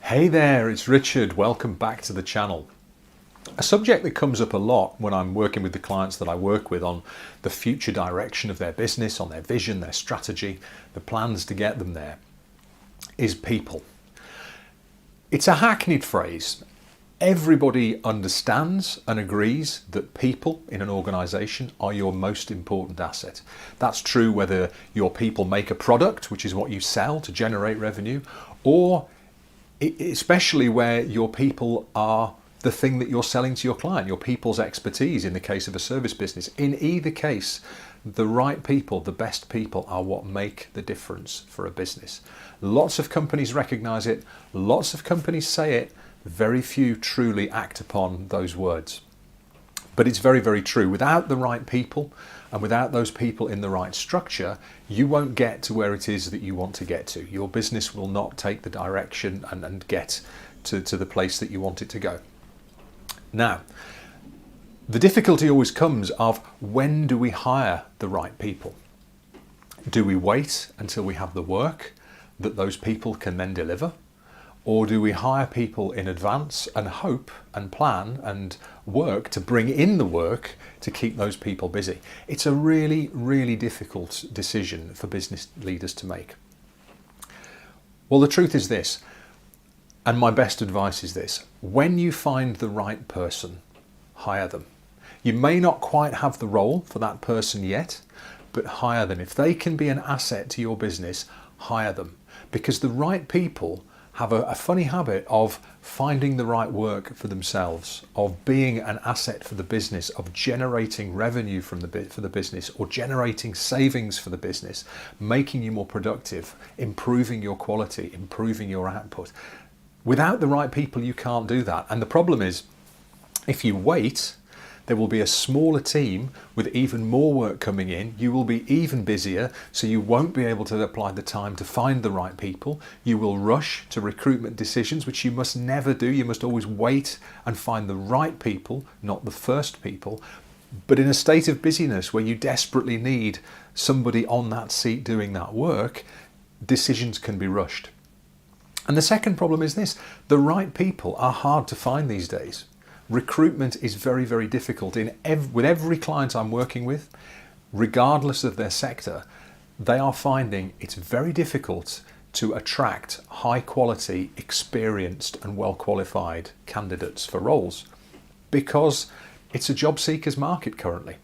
Hey there, it's Richard. Welcome back to the channel. A subject that comes up a lot when I'm working with the clients that I work with on the future direction of their business, on their vision, their strategy, the plans to get them there, is people. It's a hackneyed phrase. Everybody understands and agrees that people in an organization are your most important asset. That's true whether your people make a product, which is what you sell to generate revenue, or especially where your people are the thing that you're selling to your client, your people's expertise in the case of a service business. In either case, the right people, the best people, are what make the difference for a business. Lots of companies recognize it, lots of companies say it, very few truly act upon those words. But it's very, very true. Without the right people and without those people in the right structure, you won't get to where it is that you want to get to. Your business will not take the direction and get to the place that you want it to go. Now, the difficulty always comes of when do we hire the right people? Do we wait until we have the work that those people can then deliver? Or do we hire people in advance and hope and plan and work to bring in the work to keep those people busy? It's a really, really difficult decision for business leaders to make. Well, the truth is this, and my best advice is this: when you find the right person, hire them. You may not quite have the role for that person yet, but hire them. If they can be an asset to your business, hire them. Because the right people have a funny habit of finding the right work for themselves, of being an asset for the business, of generating revenue for the business, or generating savings for the business, making you more productive, improving your quality, improving your output. Without the right people, you can't do that. And the problem is, if you wait, there will be a smaller team with even more work coming in. You will be even busier, so you won't be able to apply the time to find the right people. You will rush to recruitment decisions, which you must never do. You must always wait and find the right people, not the first people. But in a state of busyness where you desperately need somebody on that seat doing that work, decisions can be rushed. And the second problem is this: the right people are hard to find these days. Recruitment is very, very difficult. With every client I'm working with, regardless of their sector, they are finding it's very difficult to attract high quality, experienced and well qualified candidates for roles, because it's a job seeker's market currently.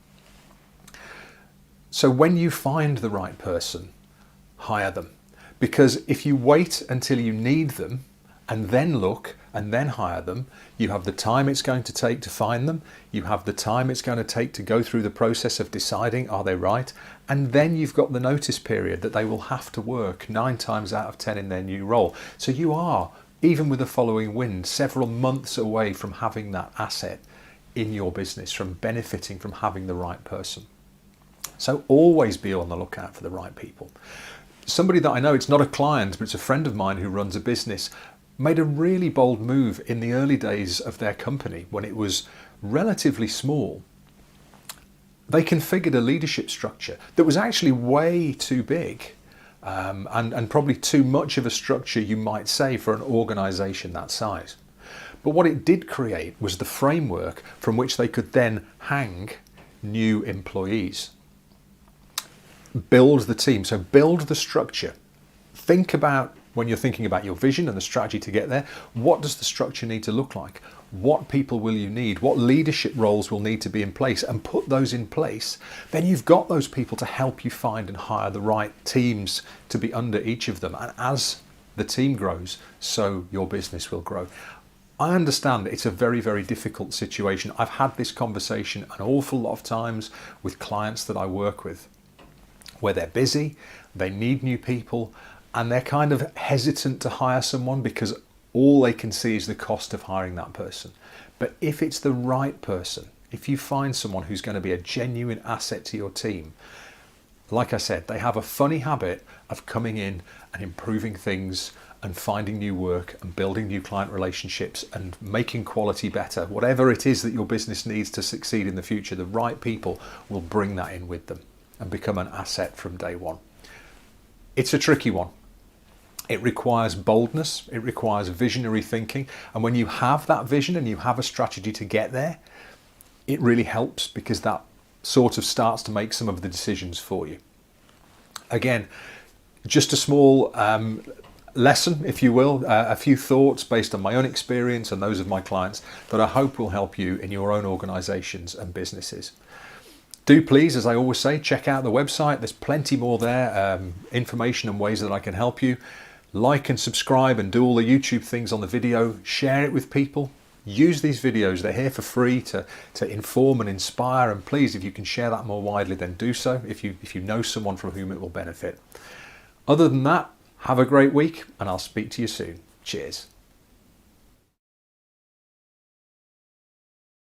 So when you find the right person, hire them. Because if you wait until you need them and then look and then hire them, you have the time it's going to take to find them, you have the time it's going to take to go through the process of deciding are they right, and then you've got the notice period that they will have to work 9 times out of 10 in their new role. So you are, even with the following wind, several months away from having that asset in your business, from benefiting from having the right person. So always be on the lookout for the right people. Somebody that I know, it's not a client, but it's a friend of mine who runs a business, made a really bold move in the early days of their company when it was relatively small. They configured a leadership structure that was actually way too big and probably too much of a structure, you might say, for an organization that size. But what it did create was the framework from which they could then hang new employees. Build the team, so build the structure. Think about, when you're thinking about your vision and the strategy to get there, what does the structure need to look like? What people will you need? What leadership roles will need to be in place? And put those in place. Then you've got those people to help you find and hire the right teams to be under each of them. And as the team grows, so your business will grow. I understand that it's a very, very difficult situation. I've had this conversation an awful lot of times with clients that I work with, where they're busy, they need new people, and they're kind of hesitant to hire someone because all they can see is the cost of hiring that person. But if it's the right person, if you find someone who's going to be a genuine asset to your team, like I said, they have a funny habit of coming in and improving things and finding new work and building new client relationships and making quality better. Whatever it is that your business needs to succeed in the future, the right people will bring that in with them and become an asset from day one. It's a tricky one. It requires boldness, it requires visionary thinking, and when you have that vision and you have a strategy to get there, it really helps because that sort of starts to make some of the decisions for you. Again, just a small lesson, if you will, a few thoughts based on my own experience and those of my clients that I hope will help you in your own organisations and businesses. Do please, as I always say, check out the website. There's plenty more there, information and ways that I can help you. Like and subscribe and do all the YouTube things on the video. Share it with people. Use these videos. They're here for free to inform and inspire. And please, if you can share that more widely, then do so if you know someone from whom it will benefit. Other than that, have a great week and I'll speak to you soon. Cheers.